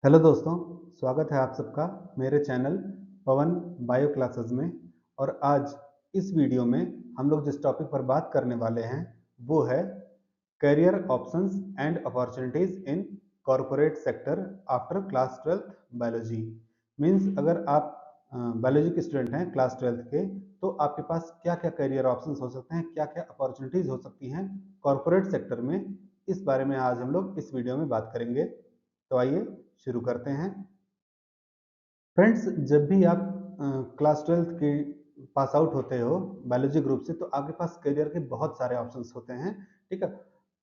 Hello दोस्तों, स्वागत है आप सबका मेरे चैनल पवन बायो क्लासेस में। और आज इस वीडियो में हम लोग जिस टॉपिक पर बात करने वाले हैं वो है career options and opportunities in corporate sector after class 12th biology. Means अगर आप बायोलॉजी के स्टूडेंट हैं क्लास 12th के, तो आपके पास क्या क्या करियर ऑप्शंस हो सकते हैं, क्या क्या अपॉर्चुनिटीज हो सकती हैं कॉरपोरेट सेक्टर में। इस बारे में आज हम लोग इस वीडियो में बात करेंगे। तो आइए शुरू करते हैं। फ्रेंड्स, जब भी आप क्लास 12th के पास आउट होते हो बायोलॉजी ग्रुप से, तो आपके पास करियर के बहुत सारे ऑप्शंस होते हैं। ठीक है,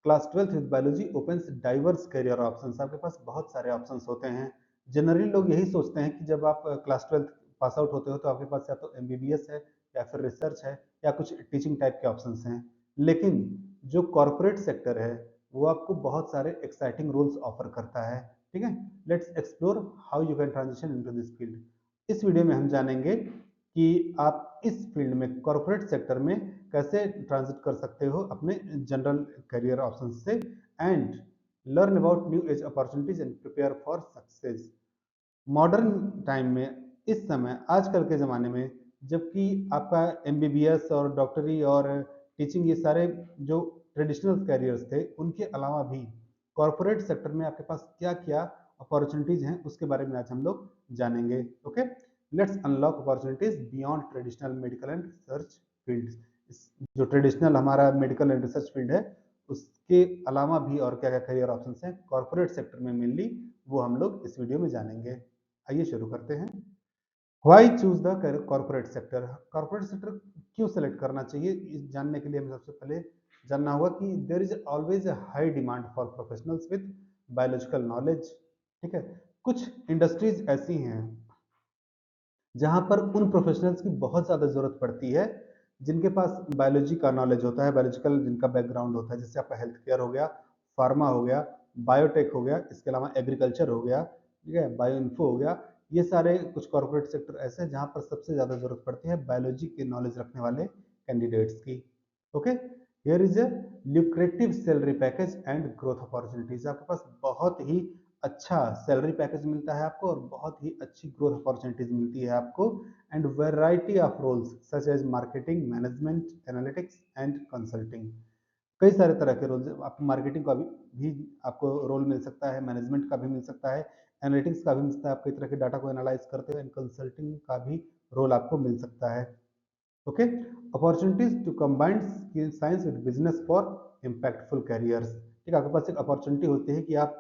class 12th with biology opens diverse career options. आपके पास बहुत सारे ऑप्शंस होते हैं। जनरली लोग यही सोचते हैं कि जब आप क्लास 12th पास आउट होते हो तो आपके पास या तो एमबीबीएस है, या फिर रिसर्च है, या कुछ टीचिंग टाइप के ऑप्शंस हैं। लेकिन जो कॉरपोरेट सेक्टर है वो आपको बहुत सारे एक्साइटिंग रोल्स ऑफर करता है। ठीक है, let's explore how you can transition into this field. इस वीडियो में हम जानेंगे कि आप इस फील्ड में कॉर्पोरेट सेक्टर में कैसे ट्रांजिट कर सकते हो अपने जनरल करियर ऑप्शन से, and learn about new age opportunities and prepare for success. Modern time में, इस समय आजकल के ज़माने में, जबकि आपका एमबीबीएस और डॉक्टरी और टीचिंग ये सारे जो ट्रेडिशनल कैरियर्स थे, उनके अलावा भी कॉरपोरेट सेक्टर में आपके पास क्या क्या अपॉर्चुनिटीज़ हैं उसके बारे में आज हम लोग जानेंगे। Okay, let's unlock opportunities beyond traditional medical and research field. जो ट्रेडिशनल हमारा मेडिकल एंड रिसर्च फील्ड है उसके अलावा भी और क्या क्या करियर ऑप्शन हैं कॉरपोरेट सेक्टर में मेनली, वो हम लोग इस वीडियो में जानेंगे। आइए शुरू करते हैं। Why choose the corporate sector. Corporate sector क्यों सेलेक्ट करना चाहिए, इस जानने के लिए हमें सबसे पहले जानना होगा कि there is always a high demand for professionals with biological knowledge. ठीक है, कुछ इंडस्ट्रीज ऐसी हैं जहां पर उन प्रोफेशनल्स की बहुत ज़्यादा ज़रूरत पड़ती है जिनके पास बायोलॉजी का नॉलेज होता है, बायोलॉजिकल जिनका बैकग्राउंड होता है। जैसे आपका हेल्थ केयर हो गया, फार्मा हो गया, बायोटेक हो गया, इसके अलावा एग्रीकल्चर हो गया, ठीक है, बायो इन्फो हो गया। ये सारे कुछ कॉर्पोरेट सेक्टर ऐसे हैं जहाँ पर सबसे ज़्यादा ज़रूरत पड़ती है बायोलॉजी के नॉलेज रखने वाले कैंडिडेट्स की। Okay, here is a lucrative salary package and growth opportunities. आपके पास बहुत ही अच्छा सैलरी पैकेज मिलता है आपको और बहुत ही अच्छी ग्रोथ अपॉर्चुनिटीज मिलती है आपको, and variety of roles such as marketing, management, analytics and consulting. कई सारे तरह के रोल, आपको मार्केटिंग का भी आपको रोल मिल सकता है, मैनेजमेंट का भी मिल सकता है, एनालिटिक्स का भी मिल सकता है, आप कई तरह के डाटा को एनालाइज करते हो, एंड कंसल्टिंग का भी रोल आपको मिल सकता है। Okay, opportunities to combine skill science with business for impactful careers. ठीक है, आपके पास एक अपॉर्चुनिटी होती है कि आप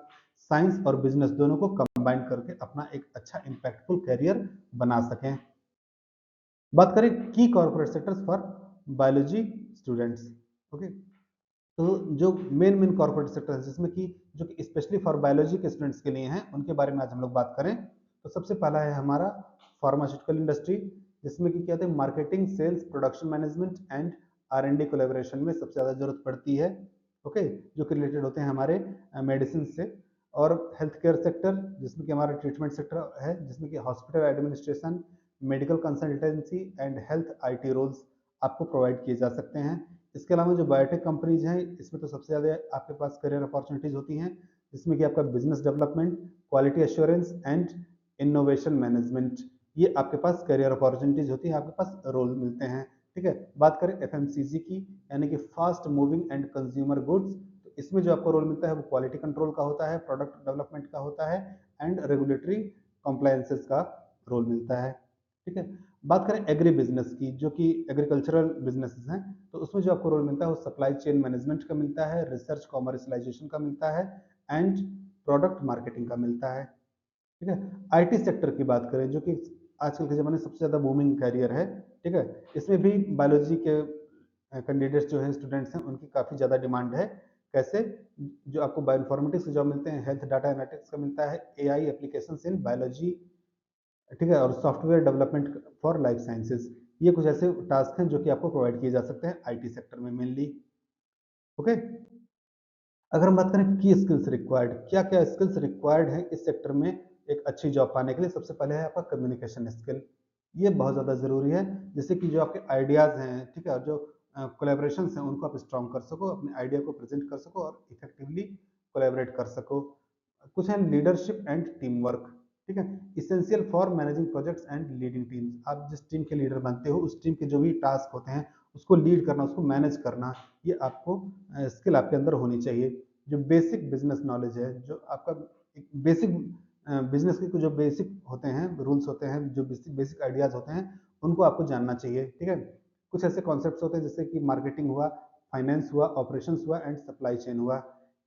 साइंस और बिजनेस दोनों को कंबाइन करके अपना एक अच्छा इम्पैक्टफुल कैरियर बना सकें। बात करें की corporate sectors for biology students. Okay, तो जो मेन मेन कॉर्पोरेट सेक्टर है जिसमें कि जो कि स्पेशली फॉर बायोलॉजी के स्टूडेंट्स के लिए हैं, उनके बारे में आज हम लोग बात करें। तो सबसे पहला है हमारा फार्मास्यूटिकल इंडस्ट्री, जिसमें कि क्या होते हैं marketing, sales, production management and R&D collaboration में सबसे ज़्यादा जरूरत पड़ती है। ओके, जो कि रिलेटेड होते हैं हमारे मेडिसिन से। और हेल्थ केयर सेक्टर, जिसमें कि हमारा ट्रीटमेंट सेक्टर है, जिसमें कि hospital administration, medical consultancy and health IT roles आपको प्रोवाइड किए जा सकते हैं। इसके अलावा जो बायोटेक कंपनीज हैं, इसमें तो सबसे ज़्यादा आपके पास करियर अपॉर्चुनिटीज होती हैं, जिसमें कि आपका business development, quality assurance and innovation management, ये आपके पास करियर अपॉर्चुनिटीज होती है, आपके पास रोल मिलते हैं। ठीक है, बात करें FMCG की, यानी कि fast moving and consumer goods, तो इसमें जो आपको रोल मिलता है वो क्वालिटी कंट्रोल का होता है, प्रोडक्ट डेवलपमेंट का होता है, एंड रेगुलेटरी कंप्लायंसेस का रोल मिलता है। ठीक है, बात करें एग्री बिजनेस की, जो कि एग्रीकल्चरल बिजनेसेस हैं, तो उसमें जो आपको रोल मिलता है वो सप्लाई चेन मैनेजमेंट का मिलता है, रिसर्च कॉमर्शलाइजेशन का मिलता है, एंड प्रोडक्ट मार्केटिंग का मिलता है। ठीक है, IT सेक्टर की बात करें, जो कि आजकल के ज़माने में सबसे ज़्यादा बूमिंग कैरियर है। ठीक है, इसमें भी बायोलॉजी के कैंडिडेट्स जो हैं, स्टूडेंट्स हैं, उनकी काफ़ी ज़्यादा डिमांड है। कैसे, जो आपको बायोइन्फॉर्मेटिक्स के जॉब मिलते हैं, हेल्थ डाटा एनालिटिक्स का मिलता है, AI एप्लीकेशंस इन बायोलॉजी, ठीक है, और software development for life sciences. ये कुछ ऐसे टास्क हैं जो कि आपको प्रोवाइड किए जा सकते हैं IT सेक्टर में मेनली। ओके, अगर हम बात करें की स्किल्स रिक्वायर्ड, क्या क्या स्किल्स रिक्वायर्ड है इस सेक्टर में एक अच्छी जॉब पाने के लिए, सबसे पहले है आपका कम्युनिकेशन स्किल। ये बहुत ज़्यादा ज़रूरी है, जिससे कि जो आपके आइडियाज़ हैं, ठीक है, और जो कोलेबोरेशन हैं, उनको आप स्ट्रॉन्ग कर सको, अपने आइडिया को प्रेजेंट कर सको और इफेक्टिवली कोलेबरेट कर सको। कुछ है लीडरशिप एंड टीम वर्क, ठीक है, essential for managing projects and leading teams. आप जिस टीम के लीडर बनते हो उस टीम के जो भी टास्क होते हैं उसको लीड करना, उसको मैनेज करना, ये आपको स्किल आपके अंदर होनी चाहिए। जो बेसिक बिजनेस नॉलेज है, जो आपका एक बेसिक बिजनेस के जो बेसिक होते हैं रूल्स होते हैं, जो बेसिक बेसिक आइडियाज होते हैं, उनको आपको जानना चाहिए, ठीक है। कुछ ऐसे कॉन्सेप्ट्स होते हैं जैसे कि मार्केटिंग हुआ, फाइनेंस हुआ, ऑपरेशंस हुआ एंड सप्लाई चेन हुआ,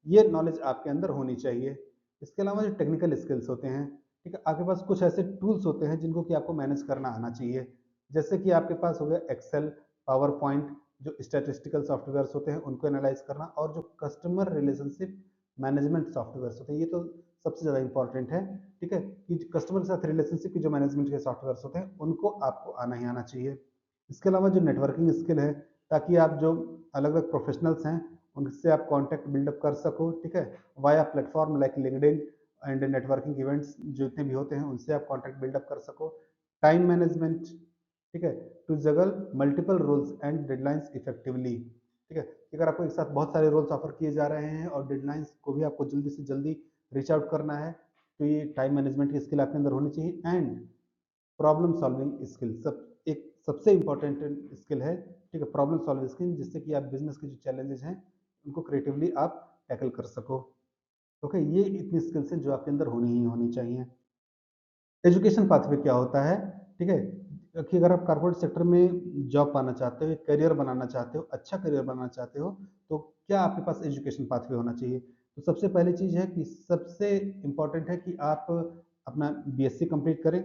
ये नॉलेज आपके अंदर होनी चाहिए। इसके अलावा जो टेक्निकल स्किल्स होते हैं, ठीक है, आपके पास कुछ ऐसे टूल्स होते हैं जिनको कि आपको मैनेज करना आना चाहिए। जैसे कि आपके पास हो गया एक्सेल, पावर पॉइंट, जो स्टैटिस्टिकल सॉफ्टवेयर्स होते हैं उनको एनालाइज करना, और जो कस्टमर रिलेशनशिप मैनेजमेंट सॉफ्टवेयर्स होते हैं, ये तो सबसे ज़्यादा इंपॉर्टेंट है, ठीक है, कि कस्टमर के साथ रिलेशनशिप की जो मैनेजमेंट के सॉफ्टवेयर्स होते हैं उनको आपको आना ही आना चाहिए। इसके अलावा जो नेटवर्किंग स्किल है, ताकि आप जो अलग अलग प्रोफेशनल्स हैं उनसे आप कॉन्टैक्ट बिल्डअप कर सको, ठीक है, via platform like LinkedIn and networking events जितने भी होते हैं उनसे आप कॉन्टैक्ट बिल्डअप कर सको। टाइम मैनेजमेंट, ठीक है, to juggle multiple roles and deadlines effectively, ठीक है, कि अगर आपको एक साथ बहुत सारे रोल्स ऑफर किए जा रहे हैं और डेडलाइंस को भी आपको जल्दी से जल्दी रीच आउट करना है, तो ये टाइम मैनेजमेंट की स्किल आपके अंदर होनी चाहिए। एंड प्रॉब्लम सॉल्विंग स्किल, एक सबसे इंपॉर्टेंट स्किल है, ठीक है, प्रॉब्लम सॉल्विंग स्किल, जिससे कि आप बिजनेस के जो चैलेंजेस हैं उनको क्रिएटिवली आप टैकल कर सको। ओके, ये इतनी स्किल्स हैं जो आपके अंदर होनी ही होनी चाहिए। एजुकेशन पाथवे क्या होता है, ठीक है, कि अगर आप कॉर्पोरेट सेक्टर में जॉब पाना चाहते हो, करियर बनाना चाहते हो, अच्छा करियर बनाना चाहते हो, तो क्या आपके पास एजुकेशन पाथवे होना चाहिए। तो सबसे पहली चीज़ है कि सबसे इम्पॉर्टेंट है कि आप अपना बीएससी कंप्लीट करें,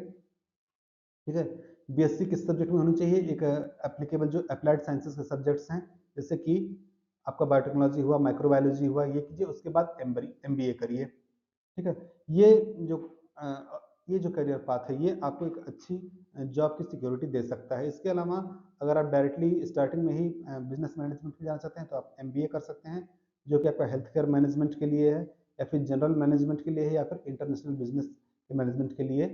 ठीक है। बीएससी किस सब्जेक्ट में होनी चाहिए, एक एप्लीकेबल जो अप्लाइड साइंसेस के सब्जेक्ट्स हैं, जैसे कि आपका बायोटेक्नोलॉजी हुआ, माइक्रोबायोलॉजी हुआ, ये कीजिए, उसके बाद एमबीए करिए, ठीक है। ये जो अ, ये जो करियर पाथ है ये आपको एक अच्छी जॉब की सिक्योरिटी दे सकता है। इसके अलावा अगर आप डायरेक्टली स्टार्टिंग में ही बिजनेस मैनेजमेंट में जाना चाहते हैं तो आप एमबीए कर सकते हैं, जो कि आपका हेल्थ केयर मैनेजमेंट के लिए है, या फिर जनरल मैनेजमेंट के लिए है, या फिर इंटरनेशनल बिजनेस के मैनेजमेंट के लिए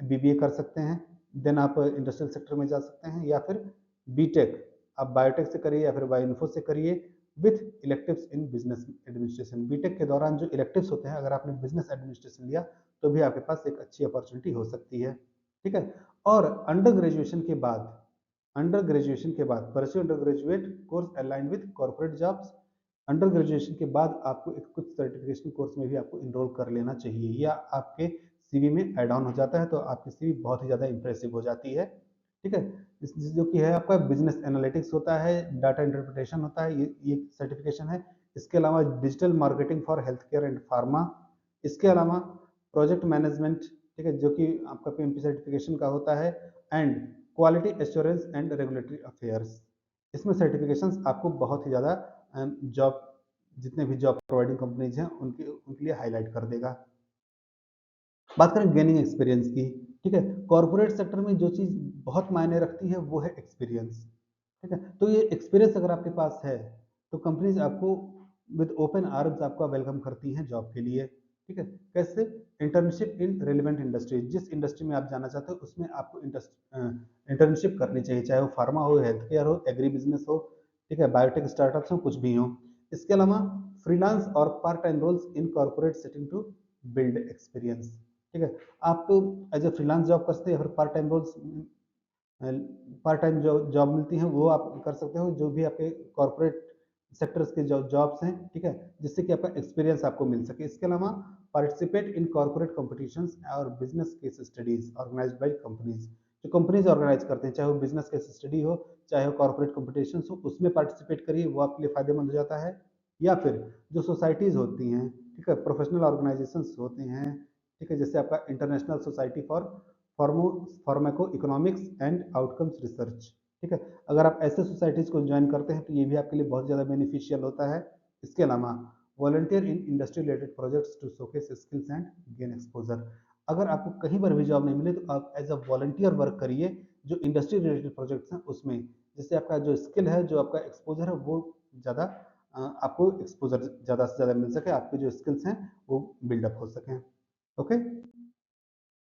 बीबीए कर सकते हैं। देन आप इंडस्ट्रियल सेक्टर में जा सकते हैं, या फिर बीटेक आप बायोटेक से करिए या फिर बायोइन्फो से करिए with electives in business administration. BTech के दौरान जो इलेक्टिव्स होते हैं, अगर आपने बिजनेस एडमिनिस्ट्रेशन लिया तो भी आपके पास एक अच्छी अपॉर्चुनिटी हो सकती है, ठीक है। और अंडर ग्रेजुएशन के बाद pursue under graduate course aligned with corporate jobs. Under graduation के बाद आपको एक कुछ सर्टिफिकेशन कोर्स में भी आपको इनरोल कर लेना चाहिए, या आपके सीवी में ऐड ऑन हो जाता है, तो आपकी सीवी बहुत ही ज़्यादा इंप्रेसिव हो जाती है, ठीक है। जो कि है आपका बिजनेस एनालिटिक्स होता है, डाटा इंटरप्रिटेशन होता है, ये सर्टिफिकेशन है। इसके अलावा digital marketing for health care and pharma, इसके अलावा प्रोजेक्ट मैनेजमेंट, ठीक है, जो कि आपका पीएमपी सर्टिफिकेशन का होता है, and quality assurance and regulatory affairs. इसमें सर्टिफिकेशंस आपको बहुत ही ज़्यादा जॉब, जितने भी जॉब प्रोवाइडिंग कंपनीज हैं उनके उनके लिए हाईलाइट कर देगा। बात करें गेनिंग एक्सपीरियंस की, ठीक है, कॉर्पोरेट सेक्टर में जो चीज़ बहुत मायने रखती है वो है एक्सपीरियंस, ठीक है। तो ये एक्सपीरियंस अगर आपके पास है तो कंपनीज आपको विद ओपन आर्म्स आपका वेलकम करती हैं जॉब के लिए, ठीक है। कैसे, इंटर्नशिप इन रेलिवेंट इंडस्ट्री, जिस इंडस्ट्री में आप जाना चाहते हो उसमें आपको इंटर्नशिप करनी चाहिए, चाहे वो फार्मा हो, हेल्थ केयर हो, एग्री बिजनेस हो, ठीक है, बायोटेक स्टार्टअप्स हो, कुछ भी हो। इसके अलावा फ्रीलांस और part time roles in corporate setting to build experience, ठीक है। आप एज ए फ्रीलांस जॉब कर सकते हैं, या फिर part time roles, part time जो जॉब मिलती हैं वो आप कर सकते हो, जो भी आपके कॉर्पोरेट सेक्टर्स के जो जॉब्स हैं, ठीक है, जिससे कि आपका एक्सपीरियंस आपको मिल सके। इसके अलावा पार्टिसिपेट इन कॉर्पोरेट कॉम्पिटिशन्स और business case studies organised by companies, जो कंपनीज ऑर्गेनाइज करते हैं, चाहे वो बिजनेस केस स्टडी हो, चाहे वो कॉर्पोरेट कॉम्पिटिशन हो, उसमें पार्टिसिपेट करिए, वो आपके लिए फायदेमंद हो जाता है। या फिर जो सोसाइटीज़ होती हैं, ठीक है, प्रोफेशनल ऑर्गेनाइजेशंस होते हैं, ठीक है, जैसे आपका international society for pharmaco economics and outcomes research, ठीक है, अगर आप ऐसे सोसाइटीज़ को ज्वाइन करते हैं तो ये भी आपके लिए बहुत ज़्यादा बेनिफिशियल होता है। इसके अलावा volunteer in industry related projects to showcase skills and gain exposure, अगर आपको कहीं पर भी जॉब नहीं मिले तो आप एज अ वॉलंटियर वर्क करिए जो इंडस्ट्री रिलेटेड प्रोजेक्ट्स हैं उसमें, जिससे आपका जो स्किल है, जो आपका एक्सपोजर है, वो ज़्यादा आपको एक्सपोजर ज़्यादा से ज़्यादा मिल सके, आपके जो स्किल्स हैं वो बिल्डअप हो सकें। ओके,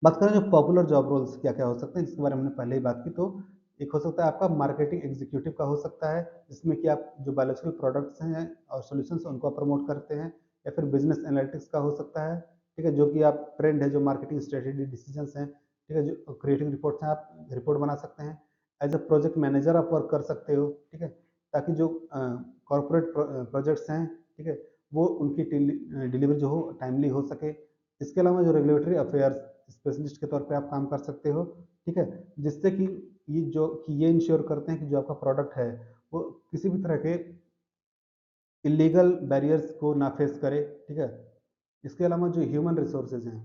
बात करें जो पॉपुलर जॉब रोल्स क्या क्या हो सकते हैं, जिसके बारे में हमने पहले ही बात की, तो एक हो सकता है आपका मार्केटिंग एग्जीक्यूटिव का हो सकता है, जिसमें कि आप जो बायोलॉजिकल प्रोडक्ट्स हैं और सॉल्यूशंस हैं उनको आप प्रमोट करते हैं, या फिर बिजनेस एनालिटिक्स का हो सकता है, ठीक है, जो कि आप ट्रेंड है, जो मार्केटिंग स्ट्रेटेजी डिसीजंस हैं, ठीक है, जो क्रिएटिव रिपोर्ट्स हैं, आप रिपोर्ट बना सकते हैं। एज अ प्रोजेक्ट मैनेजर आप वर्क कर सकते हो, ठीक है, ताकि जो कॉर्पोरेट प्रोजेक्ट्स हैं, ठीक है, वो उनकी डिलीवरी जो हो टाइमली हो सके। इसके अलावा जो रेगुलेटरी अफेयर्स स्पेशलिस्ट के तौर पे आप काम कर सकते हो, ठीक है, जिससे कि ये इंश्योर करते हैं कि जो आपका प्रोडक्ट है वो किसी भी तरह के इलीगल बैरियर्स को ना फेस करे, ठीक है। इसके अलावा जो ह्यूमन रिसोर्सेज हैं,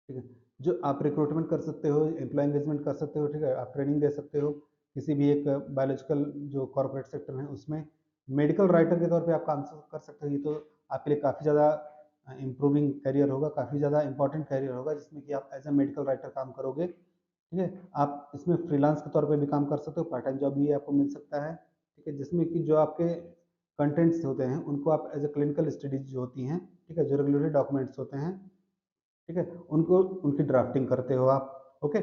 ठीक है, जो आप रिक्रूटमेंट कर सकते हो, एम्प्लॉय एंगेजमेंट कर सकते हो, ठीक है, आप ट्रेनिंग दे सकते हो किसी भी एक बायोलॉजिकल जो कॉर्पोरेट सेक्टर है उसमें। मेडिकल राइटर के तौर पे आप काम कर सकते हो। ये तो आपके लिए काफ़ी ज़्यादा इम्प्रूविंग करियर होगा, काफ़ी ज़्यादा इंपॉर्टेंट करियर होगा, जिसमें कि आप एज अ मेडिकल राइटर काम करोगे, ठीक है। आप इसमें फ्रीलांस के तौर पे भी काम कर सकते हो, पार्ट टाइम जॉब भी आपको मिल सकता है, ठीक है, जिसमें कि जो आपके कंटेंट्स होते हैं उनको आप एज अ क्लिनिकल स्टडीज जो होती हैं, ठीक है, जो रेगुलेटरी डॉक्यूमेंट्स होते हैं, ठीक है, उनको उनकी ड्राफ्टिंग करते हो आप, ओके।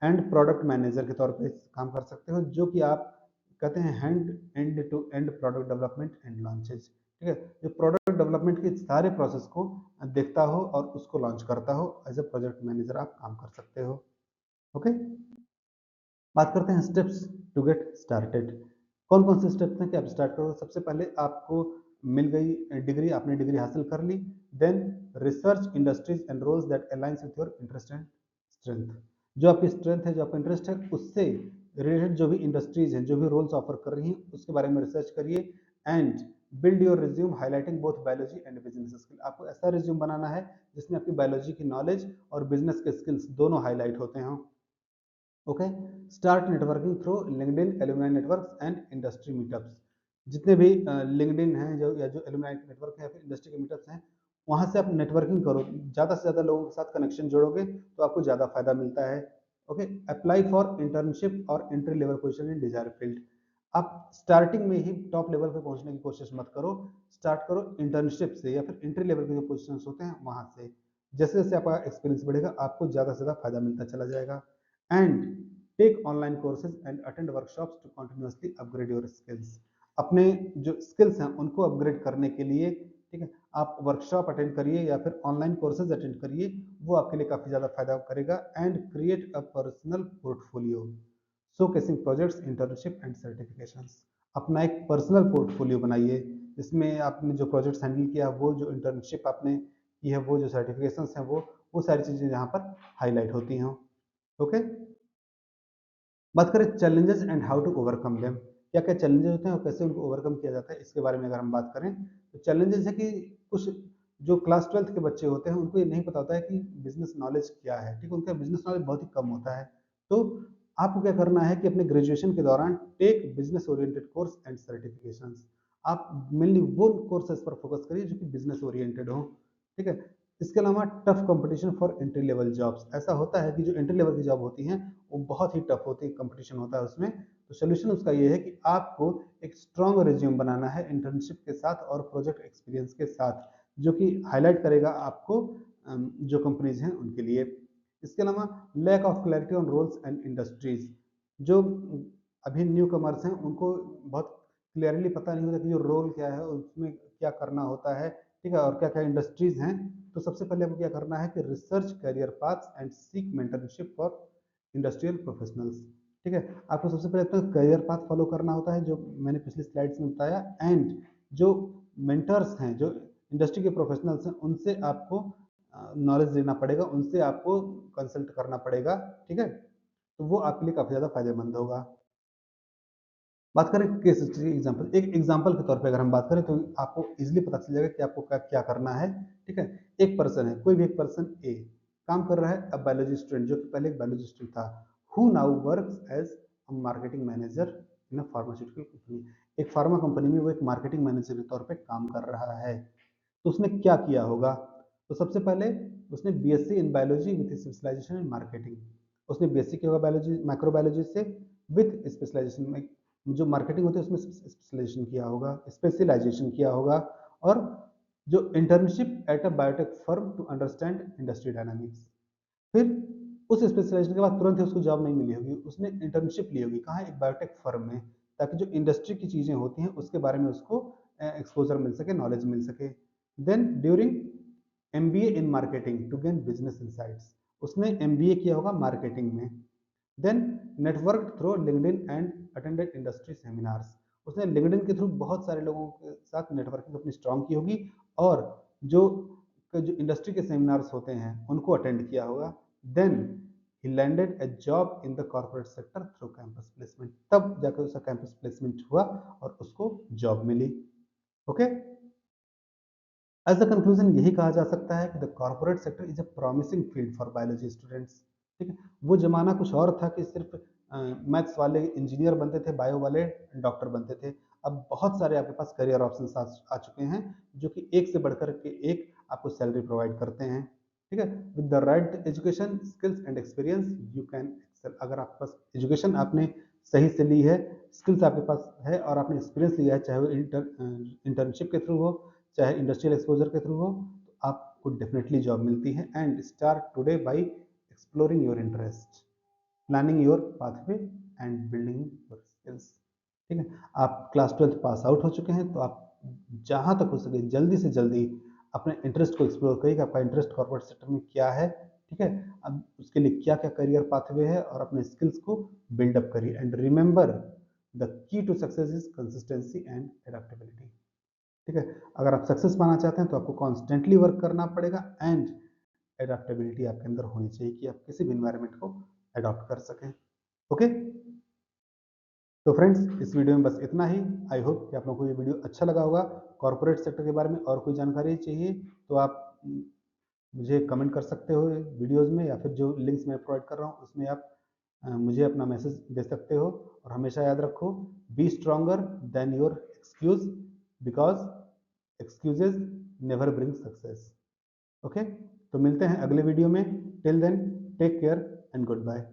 एंड प्रोडक्ट मैनेजर के तौर पे काम कर सकते हो, जो कि आप कहते हैं end to end product development and launches, ठीक है, जो प्रोडक्ट डेवलपमेंट के सारे प्रोसेस को देखता हो और उसको लॉन्च करता हो, एज अ प्रोजेक्ट मैनेजर आप काम कर सकते हो, ओके। बात करते हैं स्टेप्स टू गेट स्टार्टेड। कौन कौन से स्टेप्स हैं कि आप स्टार्ट करो। सबसे पहले आपको मिल गई डिग्री, आपने डिग्री हासिल कर ली। Then research industries and roles that aligns with your interest and strength. जो आपकी स्ट्रेंथ है, जो आपका इंटरेस्ट है, उससे रिलेटेड जो भी इंडस्ट्रीज हैं, जो भी रोल्स ऑफर कर रही हैं, उसके बारे में रिसर्च करिए। And build your resume highlighting both biology and business skill. आपको ऐसा रिज्यूम बनाना है जिसमें आपकी बायोलॉजी की नॉलेज और बिजनेस के स्किल्स दोनों हाईलाइट होते हैं, okay. Start networking through LinkedIn, alumni networks and industry meetups. जितने भी लिंक्डइन हैं जो या जो एलुमनाई नेटवर्क है या फिर इंडस्ट्री के मीटअप्स हैं, वहाँ से आप नेटवर्किंग करो। ज़्यादा से ज़्यादा लोगों के साथ कनेक्शन जोड़ोगे तो आपको ज़्यादा फायदा मिलता है, ओके। अप्लाई फॉर इंटर्नशिप और entry level position in desired field. आप स्टार्टिंग में ही टॉप लेवल पे पहुंचने की कोशिश मत करो। स्टार्ट करो इंटर्नशिप से या फिर एंट्री लेवल के जो पोजिशन होते हैं वहां से। जैसे जैसे आपका एक्सपीरियंस बढ़ेगा आपको ज़्यादा से ज़्यादा फायदा मिलता चला जाएगा। And take online courses and attend workshops to continuously upgrade your skills. अपने जो स्किल्स हैं उनको अपग्रेड करने के लिए, ठीक है, आप वर्कशॉप अटेंड करिए या फिर ऑनलाइन कोर्सेज अटेंड करिए, वो आपके लिए काफ़ी ज़्यादा फायदा करेगा। And create a personal portfolio showcasing projects, internship and certifications. अपना एक पर्सनल पोर्टफोलियो बनाइए, इसमें आपने जो प्रोजेक्ट्स हैंडल किया, वो जो इंटर्नशिप आपने की है, वो जो सर्टिफिकेशंस हैं, वो सारी चीज़ें यहाँ पर हाईलाइट होती हैं, ओके। बात करें challenges and how to overcome them. क्या क्या चैलेंजेस होते हैं और कैसे उनको ओवरकम किया जाता है, इसके बारे में अगर हम बात करें तो चैलेंजेस है कि कुछ जो क्लास 12th के बच्चे होते हैं उनको ये नहीं पता होता है कि बिजनेस नॉलेज क्या है, ठीक है, उनका बिजनेस नॉलेज बहुत ही कम होता है। तो आपको क्या करना है कि अपने ग्रेजुएशन के दौरान take business oriented course and certifications. आप मेनली वो कोर्सेज पर फोकस करिए जो कि बिजनेस ओरिएंटेड हो, ठीक है। इसके अलावा tough competition for entry level jobs. ऐसा होता है कि जो एंट्री लेवल की जॉब होती हैं वो बहुत ही टफ होती है, कंपटीशन होता है उसमें। तो सोल्यूशन उसका ये है कि आपको एक स्ट्रॉन्ग रिज्यूम बनाना है इंटर्नशिप के साथ और प्रोजेक्ट एक्सपीरियंस के साथ, जो कि हाईलाइट करेगा आपको जो कंपनीज हैं उनके लिए। इसके अलावा lack of clarity on roles and industries. जो अभी न्यू कमर्स हैं उनको बहुत क्लियरली पता नहीं होता कि जो रोल क्या है, उसमें क्या करना होता है, ठीक है, और क्या क्या इंडस्ट्रीज हैं। तो सबसे पहले आपको क्या करना है कि research career paths and seek mentorship for industrial professionals, ठीक है। आपको सबसे पहले अपना करियर पाथ फॉलो करना होता है, जो मैंने पिछली स्लाइड्स में बताया। एंड जो मेंटर्स हैं, जो इंडस्ट्री के प्रोफेशनल्स हैं, उनसे आपको नॉलेज लेना पड़ेगा, उनसे आपको कंसल्ट करना पड़ेगा, ठीक है। तो वो आपके लिए काफ़ी ज़्यादा फायदेमंद होगा। बात करें केस स्टडी एग्जांपल, एक एग्जांपल के तौर पे अगर हम बात करें तो आपको इजीली पता चल जाएगा कि आपको क्या क्या करना है, ठीक है। एक पर्सन है, कोई भी एक पर्सन ए काम कर रहा है, अब बायोलॉजी स्टूडेंट जो कि पहले एक बायोलॉजी स्टूडेंट था, who now works as a marketing manager in a pharmaceutical company. एक फार्मा कंपनी में वो एक मार्केटिंग मैनेजर के तौर पे काम कर रहा है। तो उसने क्या किया होगा? तो सबसे पहले उसने BSc in biology with specialisation in marketing. उसने बीएससी किया होगा बायोलॉजी, माइक्रोबायोलॉजी से, विथ स्पेशलाइजेशन में जो मार्केटिंग होती है उसमें स्पेशलाइजेशन किया होगा, स्पेशलाइजेशन किया होगा। और जो internship at a biotech firm to understand industry dynamics. फिर उस स्पेशलाइजेशन के बाद तुरंत ही उसको जॉब नहीं मिली होगी, उसने इंटर्नशिप ली होगी, कहाँ? एक बायोटेक फर्म में, ताकि जो इंडस्ट्री की चीज़ें होती हैं उसके बारे में उसको एक्सपोजर मिल सके, नॉलेज मिल सके। Then during MBA in marketing to gain business insights, उसने MBA किया होगा मार्केटिंग में। Then network through LinkedIn and attended industry seminars, उसने लिंक्डइन के थ्रू बहुत सारे लोगों के साथ नेटवर्किंग अपनी स्ट्रांग की होगी और जो जो इंडस्ट्री के सेमिनार्स होते हैं उनको अटेंड किया होगा। Then he landed a job in the corporate sector through campus placement, तब जाकर उसका कैंपस प्लेसमेंट हुआ और उसको जॉब मिली। ओके, एज द कंक्लूजन यही कहा जा सकता है कि the corporate sector is a promising field for biology students. ठीक है, वो जमाना कुछ और था कि सिर्फ मैथ्स वाले इंजीनियर बनते थे, बायो वाले डॉक्टर बनते थे। अब बहुत सारे आपके पास करियर ऑप्शंस आ चुके हैं जो कि एक से बढ़कर के एक आपको सैलरी प्रोवाइड करते हैं। ठीक है, with the right education skills and experience you can excel. अगर आपके पास एजुकेशन आपने सही से ली है, स्किल्स आपके पास है और आपने एक्सपीरियंस लिया है, चाहे वो इंटर्नशिप के थ्रू हो चाहे इंडस्ट्रियल एक्सपोजर के थ्रू हो, तो आपको डेफिनेटली जॉब मिलती है। And start today bye exploring your interest, planning your pathway and building your skills. ठीक है, आप क्लास 12 पास आउट हो चुके हैं, तो आप जहाँ तक हो सके जल्दी से जल्दी अपने इंटरेस्ट को एक्सप्लोर करिए कि आपका इंटरेस्ट कॉर्पोरेट सेक्टर में क्या है। ठीक है, अब उसके लिए क्या क्या करियर पाथवे है और अपने स्किल्स को बिल्डअप करिए। And remember the key to success is consistency and adaptability. ठीक है, अगर आप सक्सेस पाना चाहते हैं तो आपको कॉन्स्टेंटली वर्क करना पड़ेगा एंड एडेप्टेबिलिटी आपके अंदर होनी चाहिए कि आप किसी भी इन्वायरमेंट को अडॉप्ट कर सकें। ओके, तो फ्रेंड्स इस वीडियो में बस इतना ही। आई होप कि आप लोगों को ये वीडियो अच्छा लगा होगा। कॉर्पोरेट सेक्टर के बारे में और कोई जानकारी चाहिए तो आप मुझे कमेंट कर सकते हो वीडियोज़ में, या फिर जो लिंक्स मैं प्रोवाइड कर रहा हूँ उसमें आप मुझे अपना मैसेज दे सकते हो। और हमेशा याद रखो, be stronger than your excuse, because excuses never bring success. Okay, तो मिलते हैं अगले वीडियो में। Till then take care and good bye.